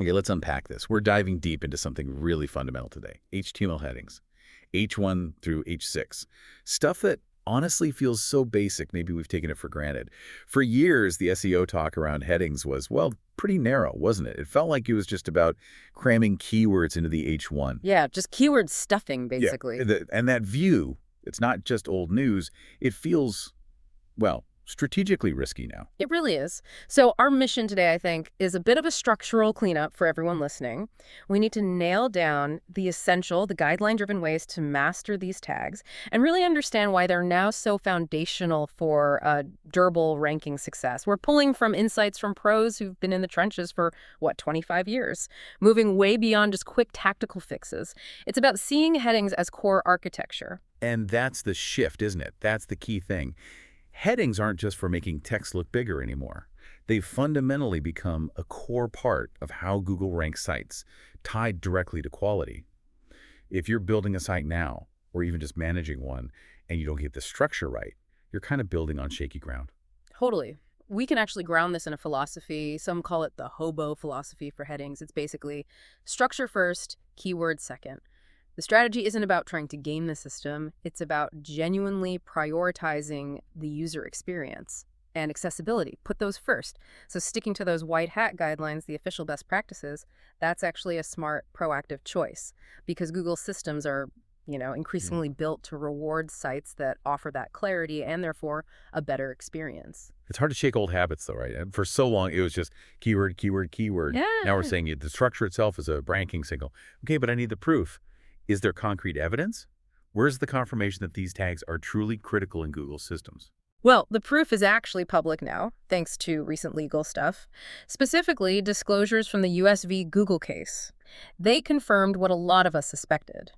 Okay, let's unpack this. We're diving deep into something really fundamental today. HTML headings, H1 through H6. Stuff that honestly feels so basic, maybe we've taken it for granted. For years, the SEO talk around headings was, well, pretty narrow, wasn't it? It felt like it was just about cramming keywords into the H1. Yeah, just keyword stuffing, Yeah, basically. and that view, it's not just old news. It feels, well, strategically risky now. It really is. So our mission today, I think, is a bit of a structural cleanup for everyone listening. We need to nail down the essential, the guideline-driven ways to master these tags and really understand why they're now so foundational for durable ranking success. We're pulling from insights from pros who've been in the trenches for, 25 years, moving way beyond just quick tactical fixes. It's about seeing headings as core architecture. And that's the shift, isn't it? That's the key thing. Headings aren't just for making text look bigger anymore. They've fundamentally become a core part of how Google ranks sites, tied directly to quality. If you're building a site now, or even just managing one, and you don't get the structure right, you're kind of building on shaky ground. Totally. We can actually ground this in a philosophy. Some call it the hobo philosophy for headings. It's basically structure first, keyword second. The strategy isn't about trying to game the system. It's about genuinely prioritizing the user experience and accessibility. Put those first. So sticking to those white hat guidelines, the official best practices, that's actually a smart, proactive choice because Google's systems are, increasingly built to reward sites that offer that clarity and therefore a better experience. It's hard to shake old habits, though, right? And for so long, it was just keyword, keyword, keyword. Yeah. Now we're saying the structure itself is a ranking signal. Okay, but I need the proof. Is there concrete evidence? Where's the confirmation that these tags are truly critical in Google's systems? Well, the proof is actually public now, thanks to recent legal stuff. Specifically, disclosures from the US v. Google case. They confirmed what a lot of us suspected.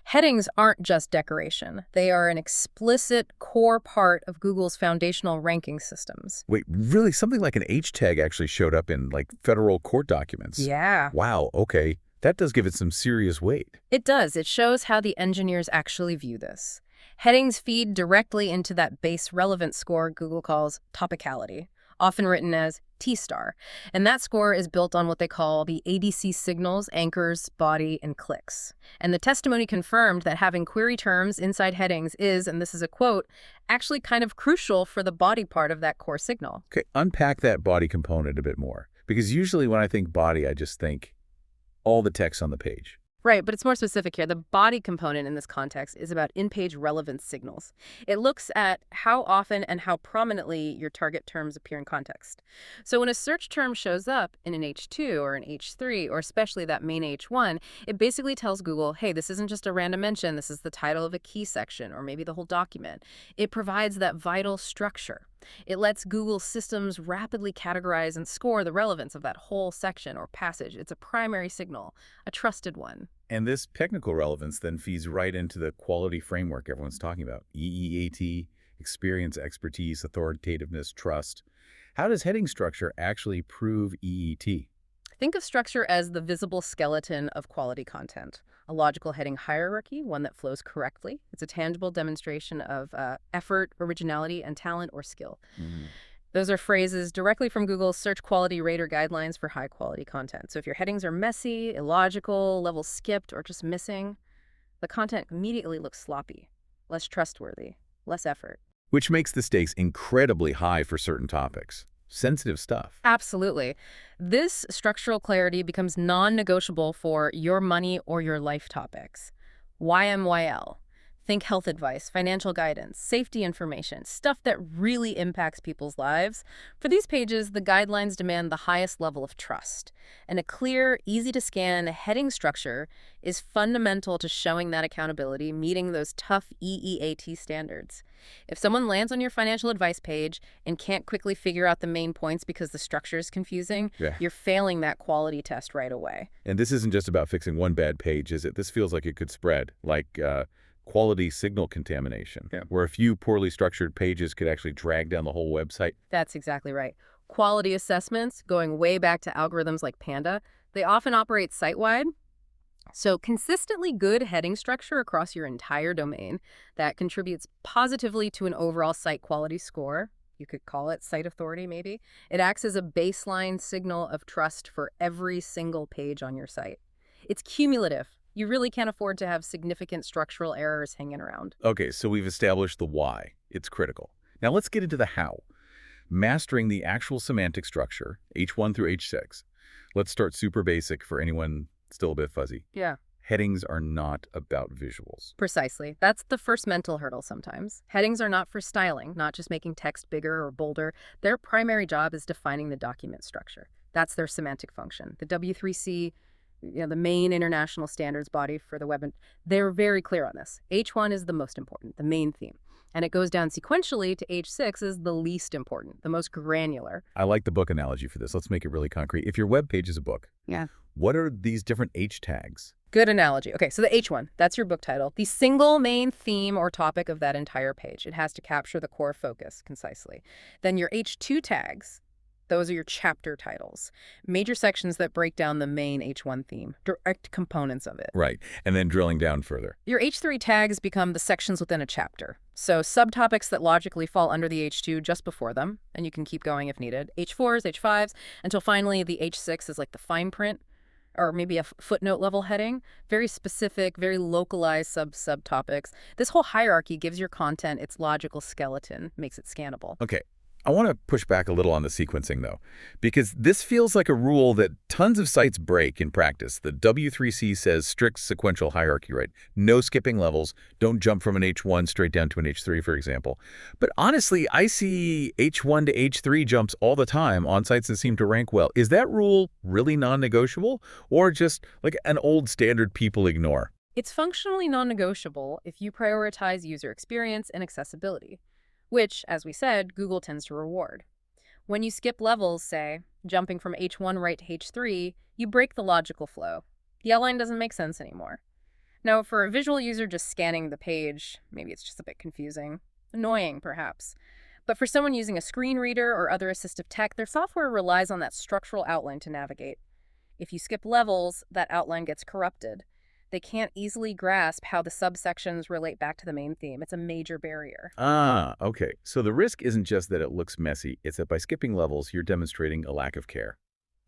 Headings aren't just decoration. They are an explicit core part of Google's foundational ranking systems. Wait, really? Something like an H tag actually showed up in, federal court documents? Yeah. Wow, okay. That does give it some serious weight. It does. It shows how the engineers actually view this. Headings feed directly into that base relevance score Google calls topicality, often written as T-star. And that score is built on what they call the ADC signals, anchors, body, and clicks. And the testimony confirmed that having query terms inside headings is, and this is a quote, actually kind of crucial for the body part of that core signal. Okay, unpack that body component a bit more. Because usually when I think body, I just think all the text on the page. Right, but it's more specific here. The body component in this context is about in-page relevance signals. It looks at how often and how prominently your target terms appear in context. So when a search term shows up in an H2 or an H3, or especially that main H1, it basically tells Google, hey, this isn't just a random mention, this is the title of a key section, or maybe the whole document. It provides that vital structure. It lets Google systems rapidly categorize and score the relevance of that whole section or passage. It's a primary signal, a trusted one. And this technical relevance then feeds right into the quality framework everyone's talking about. EEAT, experience, expertise, authoritativeness, trust. How does heading structure actually prove EET? Think of structure as the visible skeleton of quality content. A logical heading hierarchy, one that flows correctly. It's a tangible demonstration of effort, originality, and talent or skill. Those are phrases directly from Google's search quality rater guidelines for high quality content. So if your headings are messy, illogical, levels skipped, or just missing, the content immediately looks sloppy, less trustworthy, less effort. Which makes the stakes incredibly high for certain topics. Sensitive stuff. Absolutely. This structural clarity becomes non-negotiable for your money or your life topics. YMYL. Think health advice, financial guidance, safety information, stuff that really impacts people's lives. For these pages, the guidelines demand the highest level of trust. And a clear, easy-to-scan heading structure is fundamental to showing that accountability, meeting those tough EEAT standards. If someone lands on your financial advice page and can't quickly figure out the main points because the structure is confusing, you're failing that quality test right away. And this isn't just about fixing one bad page, is it? This feels like it could spread, quality signal contamination, where a few poorly structured pages could actually drag down the whole website. That's exactly right. Quality assessments, going way back to algorithms like Panda, they often operate site-wide. So consistently good heading structure across your entire domain that contributes positively to an overall site quality score, You could call it site authority, maybe. It acts as a baseline signal of trust for every single page on your site. It's cumulative. You really can't afford to have significant structural errors hanging around. Okay, so we've established the why. It's critical. Now let's get into the how. Mastering the actual semantic structure, H1 through H6. Let's start super basic for anyone still a bit fuzzy. Yeah. Headings are not about visuals. Precisely. That's the first mental hurdle sometimes. Headings are not for styling, not just making text bigger or bolder. Their primary job is defining the document structure. That's their semantic function. The W3C, the main international standards body for the web, they're very clear on this. H1 is the most important, the main theme. And it goes down sequentially to H6 is the least important, the most granular. I like the book analogy for this. Let's make it really concrete. If your web page is a book, Yeah. what are these different H tags? Good analogy. Okay, so the H1, that's your book title. The single main theme or topic of that entire page. It has to capture the core focus concisely. Then your H2 tags, those are your chapter titles. Major sections that break down the main H1 theme, direct components of it. Right, and then drilling down further. Your H3 tags become the sections within a chapter. So subtopics that logically fall under the H2 just before them, and you can keep going if needed. H4s, H5s, until finally the H6 is like the fine print, or maybe a footnote level heading, very specific, very localized subtopics. This whole hierarchy gives your content its logical skeleton, makes it scannable. Okay, I want to push back a little on the sequencing, though, because this feels like a rule that tons of sites break in practice. The W3C says strict sequential hierarchy, right? No skipping levels. Don't jump from an H1 straight down to an H3, for example. But honestly, I see H1 to H3 jumps all the time on sites that seem to rank well. Is that rule really non-negotiable, or just like an old standard people ignore? It's functionally non-negotiable if you prioritize user experience and accessibility, which, as we said, Google tends to reward. When you skip levels, say, jumping from H1 right to H3, you break the logical flow. The outline doesn't make sense anymore. Now, for a visual user just scanning the page, maybe it's just a bit confusing, annoying perhaps. But for someone using a screen reader or other assistive tech, their software relies on that structural outline to navigate. If you skip levels, that outline gets corrupted. They can't easily grasp how the subsections relate back to the main theme. It's a major barrier. Ah, okay. So the risk isn't just that it looks messy, it's that by skipping levels, you're demonstrating a lack of care,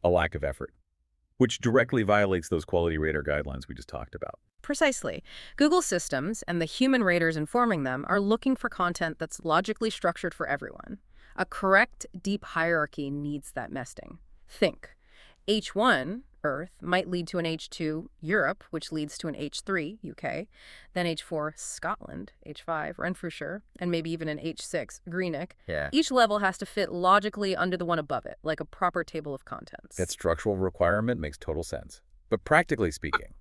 a lack of effort, which directly violates those quality rater guidelines we just talked about. Precisely. Google systems and the human raters informing them are looking for content that's logically structured for everyone. A correct, deep hierarchy needs that nesting. Think. H1, Earth, might lead to an H2, Europe, which leads to an H3, UK, then H4, Scotland, H5, Renfrewshire, and maybe even an H6, Greenock. Yeah. Each level has to fit logically under the one above it, like a proper table of contents. That structural requirement makes total sense. But practically speaking,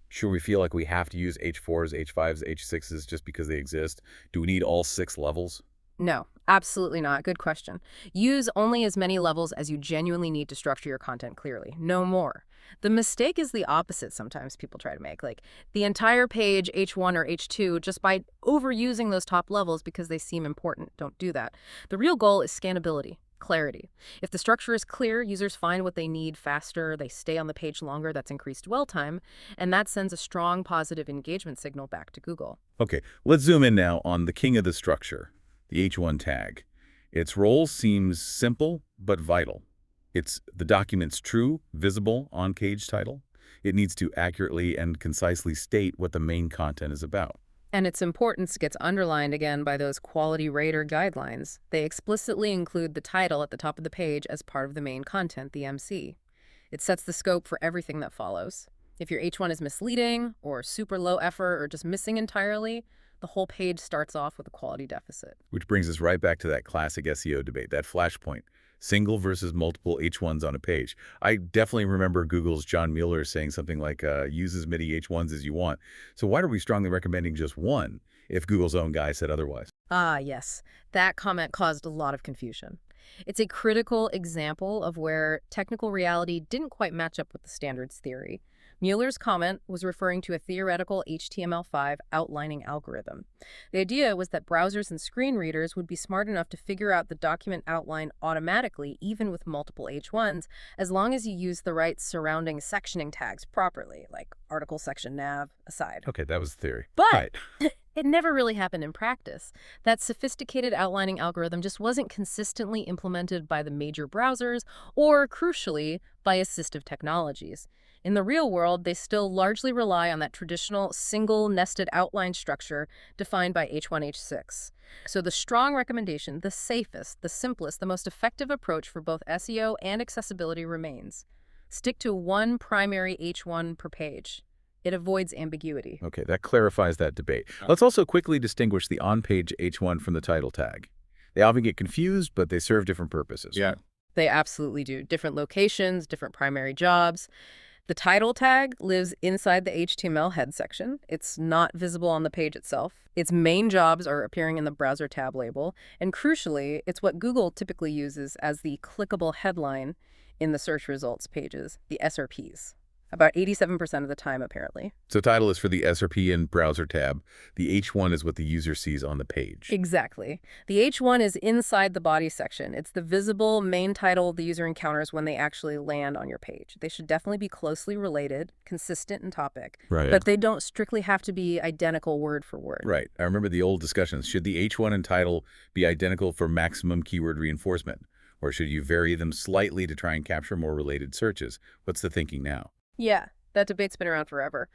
should we feel like we have to use H4s, H5s, H6s just because they exist? Do we need all 6 levels? No, absolutely not. Good question. Use only as many levels as you genuinely need to structure your content clearly. No more. The mistake is the opposite sometimes people try to make, like the entire page H1 or H2 just by overusing those top levels because they seem important. Don't do that. The real goal is scannability, clarity. If the structure is clear, users find what they need faster, they stay on the page longer, that's increased dwell time, and that sends a strong positive engagement signal back to Google. Okay, let's zoom in now on the king of the structure, the H1 tag. Its role seems simple but vital. It's the document's true, visible, on-page title. It needs to accurately and concisely state what the main content is about. And its importance gets underlined again by those quality rater guidelines. They explicitly include the title at the top of the page as part of the main content, the MC. It sets the scope for everything that follows. If your H1 is misleading, or super low effort, or just missing entirely, the whole page starts off with a quality deficit. Which brings us right back to that classic SEO debate, that flashpoint. Single versus multiple H1s on a page. I definitely remember Google's John Mueller saying something like, use as many H1s as you want. So why are we strongly recommending just one if Google's own guy said otherwise? Ah, yes. That comment caused a lot of confusion. It's a critical example of where technical reality didn't quite match up with the standards theory. Mueller's comment was referring to a theoretical HTML5 outlining algorithm. The idea was that browsers and screen readers would be smart enough to figure out the document outline automatically, even with multiple H1s, as long as you use the right surrounding sectioning tags properly, like article section nav aside. Okay, that was the theory. But Right. It never really happened in practice. That sophisticated outlining algorithm just wasn't consistently implemented by the major browsers or, crucially, by assistive technologies. In the real world, they still largely rely on that traditional single nested outline structure defined by H1, H6. So the strong recommendation, the safest, the simplest, the most effective approach for both SEO and accessibility remains. Stick to one primary H1 per page. It avoids ambiguity. Okay, that clarifies that debate. Let's also quickly distinguish the on-page H1 from the title tag. They often get confused, but they serve different purposes. Yeah. They absolutely do. Different locations, different primary jobs. The title tag lives inside the HTML head section. It's not visible on the page itself. Its main jobs are appearing in the browser tab label. And crucially, it's what Google typically uses as the clickable headline in the search results pages, the SRPs. About 87% of the time, apparently. So title is for the SRP and browser tab. The H1 is what the user sees on the page. Exactly. The H1 is inside the body section. It's the visible main title the user encounters when they actually land on your page. They should definitely be closely related, consistent in topic, Right. but they don't strictly have to be identical word for word. Right. I remember the old discussions. Should the H1 and title be identical for maximum keyword reinforcement? Or should you vary them slightly to try and capture more related searches? What's the thinking now? Yeah, that debate's been around forever.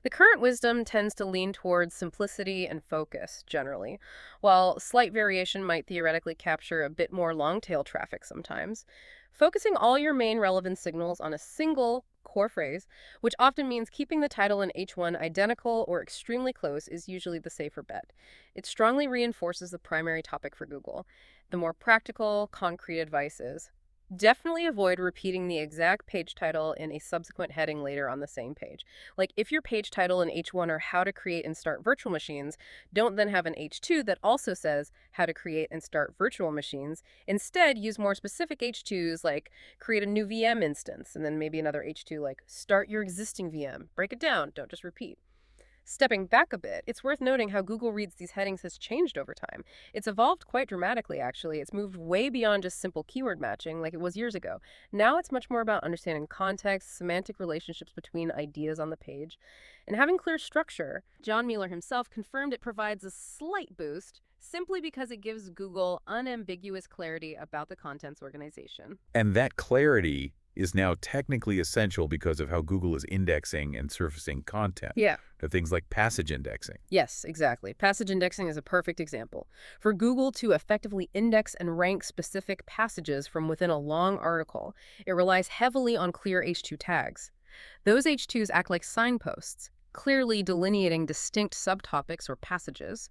The current wisdom tends to lean towards simplicity and focus, generally. While slight variation might theoretically capture a bit more long-tail traffic sometimes, focusing all your main relevant signals on a single core phrase, which often means keeping the title and H1 identical or extremely close, is usually the safer bet. It strongly reinforces the primary topic for Google. The more practical, concrete advice is, definitely avoid repeating the exact page title in a subsequent heading later on the same page. Like if your page title and H1 are how to create and start virtual machines, don't then have an H2 that also says how to create and start virtual machines. Instead, use more specific H2s like create a new VM instance, and then maybe another H2 like start your existing VM. Break it down, don't just repeat. Stepping back a bit, it's worth noting how Google reads these headings has changed over time. It's evolved quite dramatically, actually. It's moved way beyond just simple keyword matching like it was years ago. Now it's much more about understanding context, semantic relationships between ideas on the page, and having clear structure. John Mueller himself confirmed it provides a slight boost simply because it gives Google unambiguous clarity about the content's organization. And that clarity is now technically essential because of how Google is indexing and surfacing content. Yeah. To things like passage indexing. Yes, exactly. Passage indexing is a perfect example. For Google to effectively index and rank specific passages from within a long article, it relies heavily on clear H2 tags. Those H2s act like signposts, clearly delineating distinct subtopics or passages.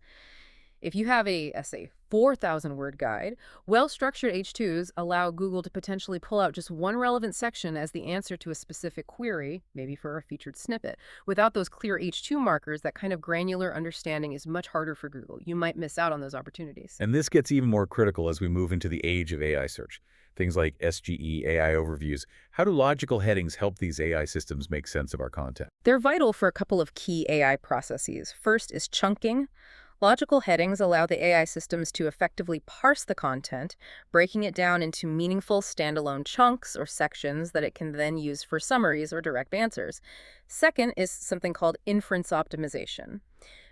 If you have a, say, 4,000-word guide, well-structured H2s allow Google to potentially pull out just one relevant section as the answer to a specific query, maybe for a featured snippet. Without those clear H2 markers, that kind of granular understanding is much harder for Google. You might miss out on those opportunities. And this gets even more critical as we move into the age of AI search. Things like SGE, AI overviews. How do logical headings help these AI systems make sense of our content? They're vital for a couple of key AI processes. First is chunking. Logical headings allow the AI systems to effectively parse the content, breaking it down into meaningful standalone chunks or sections that it can then use for summaries or direct answers. Second is something called inference optimization.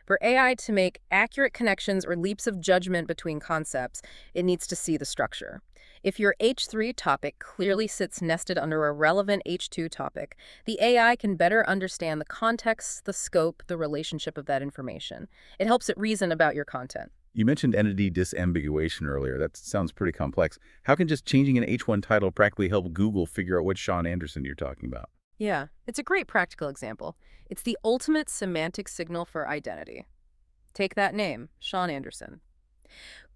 For AI to make accurate connections or leaps of judgment between concepts, it needs to see the structure. If your H3 topic clearly sits nested under a relevant H2 topic, the AI can better understand the context, the scope, the relationship of that information. It helps it reason about your content. You mentioned entity disambiguation earlier. That sounds pretty complex. How can just changing an H1 title practically help Google figure out which Sean Anderson you're talking about? Yeah, it's a great practical example. It's the ultimate semantic signal for identity. Take that name, Sean Anderson.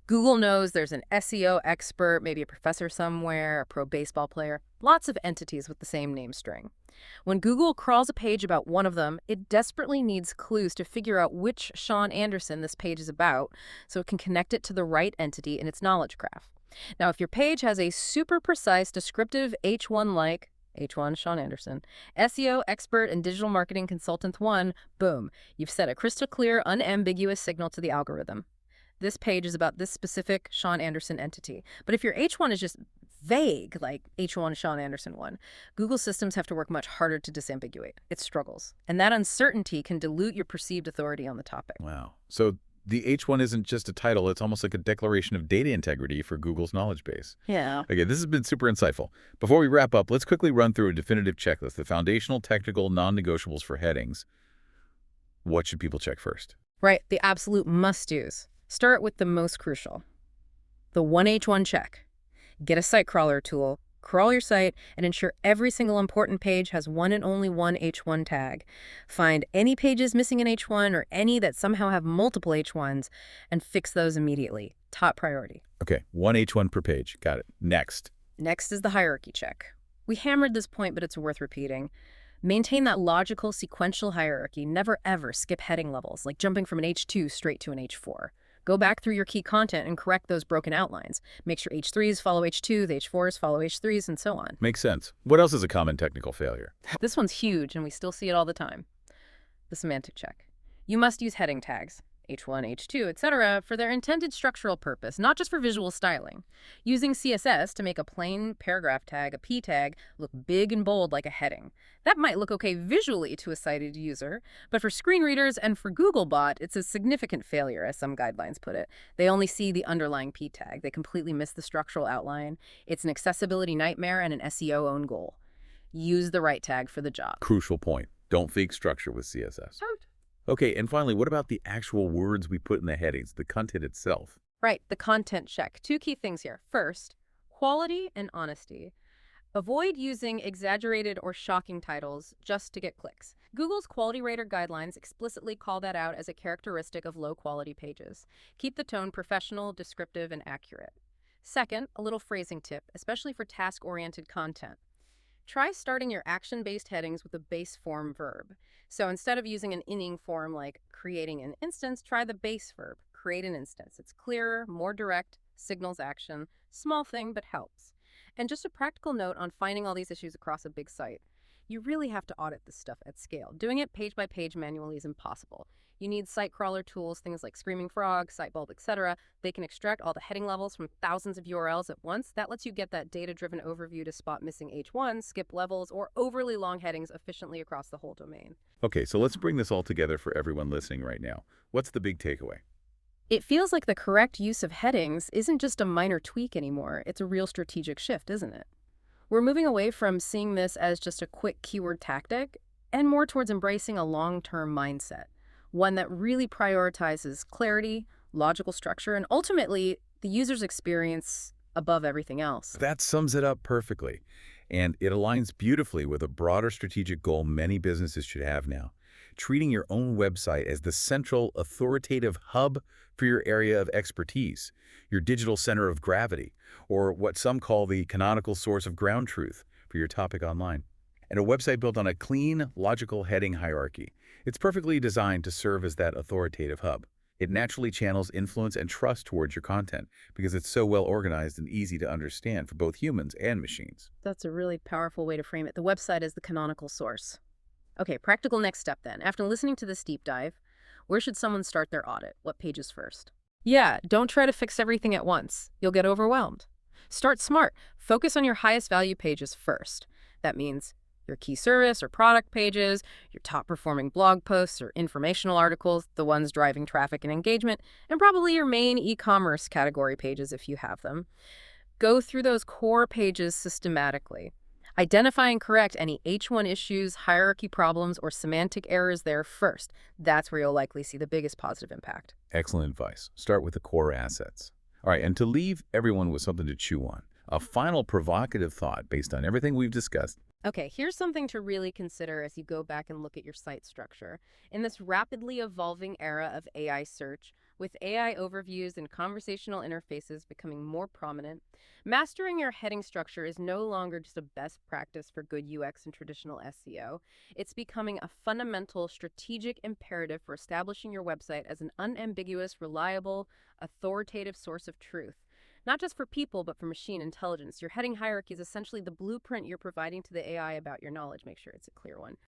Google knows there's an SEO expert, maybe a professor somewhere, a pro baseball player, lots of entities with the same name string. When Google crawls a page about one of them, it desperately needs clues to figure out which Sean Anderson this page is about so it can connect it to the right entity in its knowledge graph. Now, if your page has a super precise descriptive H1 like H1 Sean Anderson, SEO expert and digital marketing consultant 1, boom, you've set a crystal clear, unambiguous signal to the algorithm. This page is about this specific Sean Anderson entity. But if your H1 is just vague, like H1 Sean Anderson 1, Google systems have to work much harder to disambiguate. It struggles. And that uncertainty can dilute your perceived authority on the topic. Wow. So the H1 isn't just a title, it's almost like a declaration of data integrity for Google's knowledge base. Yeah. Okay, this has been super insightful. Before we wrap up, let's quickly run through a definitive checklist, the foundational, technical, non-negotiables for headings. What should people check first? Right, the absolute must-dos. Start with the most crucial. The 1H1 check. Get a site crawler tool, crawl your site, and ensure every single important page has one and only one H1 tag. Find any pages missing an H1 or any that somehow have multiple H1s and fix those immediately. Top priority. Okay, one H1 per page. Got it. Next. Next is the hierarchy check. We hammered this point, but it's worth repeating. Maintain that logical, sequential hierarchy. Never, ever skip heading levels, like jumping from an H2 straight to an H4. Go back through your key content and correct those broken outlines. Make sure H3s follow H2, the H4s follow H3s, and so on. Makes sense. What else is a common technical failure? This one's huge, and we still see it all the time. The semantic check. You must use heading tags, H1, H2, etc., for their intended structural purpose, not just for visual styling. Using CSS to make a plain paragraph tag, a P tag, look big and bold like a heading. That might look okay visually to a sighted user, but for screen readers and for Googlebot, it's a significant failure, as some guidelines put it. They only see the underlying P tag. They completely miss the structural outline. It's an accessibility nightmare and an SEO own goal. Use the right tag for the job. Crucial point. Don't fake structure with CSS. Okay, and finally, what about the actual words we put in the headings, the content itself? Right, the content check. Two key things here. First, quality and honesty. Avoid using exaggerated or shocking titles just to get clicks. Google's Quality Rater guidelines explicitly call that out as a characteristic of low-quality pages. Keep the tone professional, descriptive, and accurate. Second, a little phrasing tip, especially for task-oriented content. Try starting your action-based headings with a base form verb. So instead of using an inning form like creating an instance, try the base verb, create an instance. It's clearer, more direct, signals action, small thing, but helps. And just a practical note on finding all these issues across a big site. You really have to audit this stuff at scale. Doing it page by page manually is impossible. You need site crawler tools, things like Screaming Frog, Sitebulb, etc. They can extract all the heading levels from thousands of URLs at once. That lets you get that data-driven overview to spot missing H1s, skip levels, or overly long headings efficiently across the whole domain. Okay, so let's bring this all together for everyone listening right now. What's the big takeaway? It feels like the correct use of headings isn't just a minor tweak anymore. It's a real strategic shift, isn't it? We're moving away from seeing this as just a quick keyword tactic and more towards embracing a long-term mindset, one that really prioritizes clarity, logical structure, and ultimately the user's experience above everything else. That sums it up perfectly. And it aligns beautifully with a broader strategic goal many businesses should have now. Treating your own website as the central authoritative hub for your area of expertise, your digital center of gravity, or what some call the canonical source of ground truth for your topic online. And a website built on a clean, logical heading hierarchy. It's perfectly designed to serve as that authoritative hub. It naturally channels influence and trust towards your content because it's so well organized and easy to understand for both humans and machines. That's a really powerful way to frame it. The website is the canonical source. Okay, practical next step then. After listening to this deep dive, where should someone start their audit? What pages first? Yeah, don't try to fix everything at once. You'll get overwhelmed. Start smart. Focus on your highest value pages first. That means your key service or product pages, your top performing blog posts or informational articles, the ones driving traffic and engagement, and probably your main e-commerce category pages if you have them. Go through those core pages systematically. Identify and correct any H1 issues, hierarchy problems, or semantic errors there first. That's where you'll likely see the biggest positive impact. Excellent advice. Start with the core assets. All right, and to leave everyone with something to chew on, a final provocative thought based on everything we've discussed. Okay, here's something to really consider as you go back and look at your site structure. In this rapidly evolving era of AI search, with AI overviews and conversational interfaces becoming more prominent, mastering your heading structure is no longer just a best practice for good UX and traditional SEO. It's becoming a fundamental strategic imperative for establishing your website as an unambiguous, reliable, authoritative source of truth. Not just for people, but for machine intelligence. Your heading hierarchy is essentially the blueprint you're providing to the AI about your knowledge. Make sure it's a clear one.